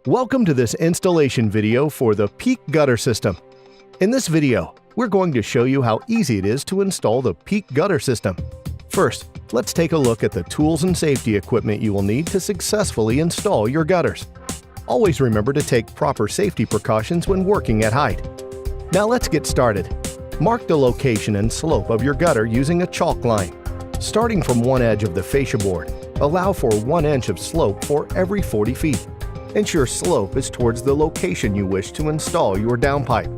Welcome to this installation video for the Peak Gutter System. In this video, we're going to show you how easy it is to install the Peak Gutter System. First, let's take a look at the tools and safety equipment you will need to successfully install your gutters. Always remember to take proper safety precautions when working at height. Now let's get started. Mark the location and slope of your gutter using a chalk line. Starting from one edge of the fascia board, allow for 1 inch of slope for every 40 feet. Ensure slope is towards the location you wish to install your downpipe.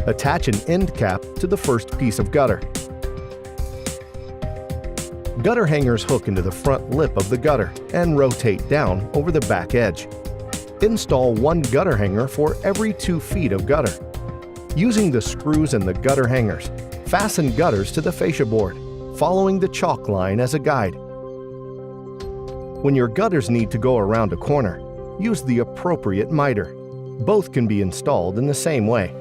Attach an end cap to the first piece of gutter. Gutter hangers hook into the front lip of the gutter and rotate down over the back edge. Install one gutter hanger for every 2 feet of gutter. Using the screws in the gutter hangers, fasten gutters to the fascia board, following the chalk line as a guide. When your gutters need to go around a corner, use the appropriate miter. Both can be installed in the same way.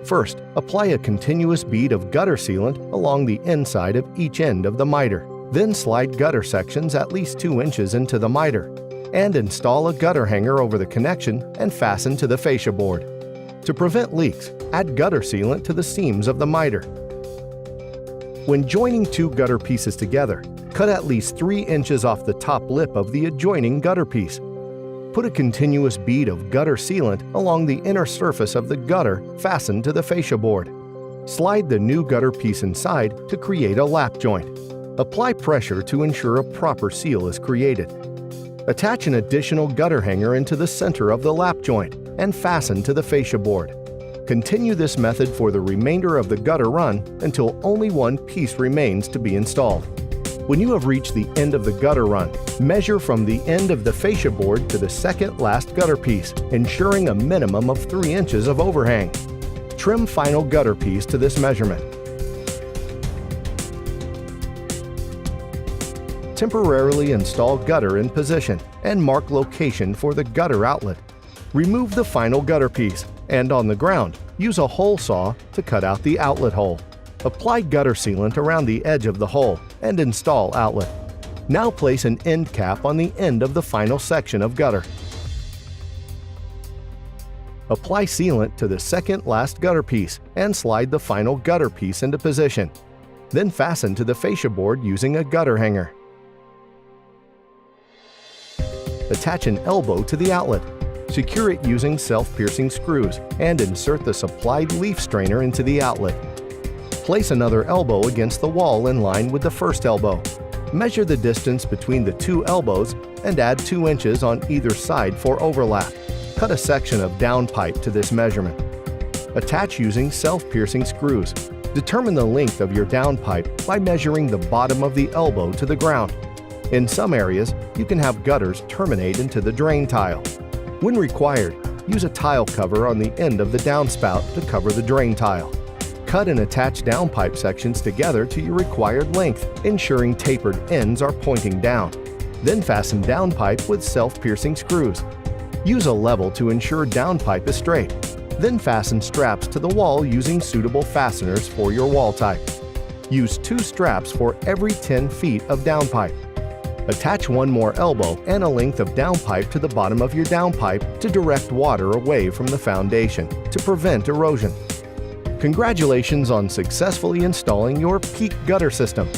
First, apply a continuous bead of gutter sealant along the inside of each end of the miter. Then slide gutter sections at least 2 inches into the miter, and install a gutter hanger over the connection and fasten to the fascia board. To prevent leaks, add gutter sealant to the seams of the miter. When joining 2 gutter pieces together, cut at least 3 inches off the top lip of the adjoining gutter piece. Put a continuous bead of gutter sealant along the inner surface of the gutter fastened to the fascia board. Slide the new gutter piece inside to create a lap joint. Apply pressure to ensure a proper seal is created. Attach an additional gutter hanger into the center of the lap joint and fasten to the fascia board. Continue this method for the remainder of the gutter run until only one piece remains to be installed. When you have reached the end of the gutter run, measure from the end of the fascia board to the second last gutter piece, ensuring a minimum of 3 inches of overhang. Trim final gutter piece to this measurement. Temporarily install gutter in position and mark location for the gutter outlet. Remove the final gutter piece, and on the ground, use a hole saw to cut out the outlet hole. Apply gutter sealant around the edge of the hole and install outlet. Now place an end cap on the end of the final section of gutter. Apply sealant to the second last gutter piece and slide the final gutter piece into position. Then fasten to the fascia board using a gutter hanger. Attach an elbow to the outlet. Secure it using self-piercing screws and insert the supplied leaf strainer into the outlet. Place another elbow against the wall in line with the first elbow. Measure the distance between the 2 elbows and add 2 inches on either side for overlap. Cut a section of downpipe to this measurement. Attach using self-piercing screws. Determine the length of your downpipe by measuring the bottom of the elbow to the ground. In some areas, you can have gutters terminate into the drain tile. When required, use a tile cover on the end of the downspout to cover the drain tile. Cut and attach downpipe sections together to your required length, ensuring tapered ends are pointing down. Then fasten downpipe with self-piercing screws. Use a level to ensure downpipe is straight. Then fasten straps to the wall using suitable fasteners for your wall type. Use 2 straps for every 10 feet of downpipe. Attach one more elbow and a length of downpipe to the bottom of your downpipe to direct water away from the foundation to prevent erosion. Congratulations on successfully installing your Peak Gutter System.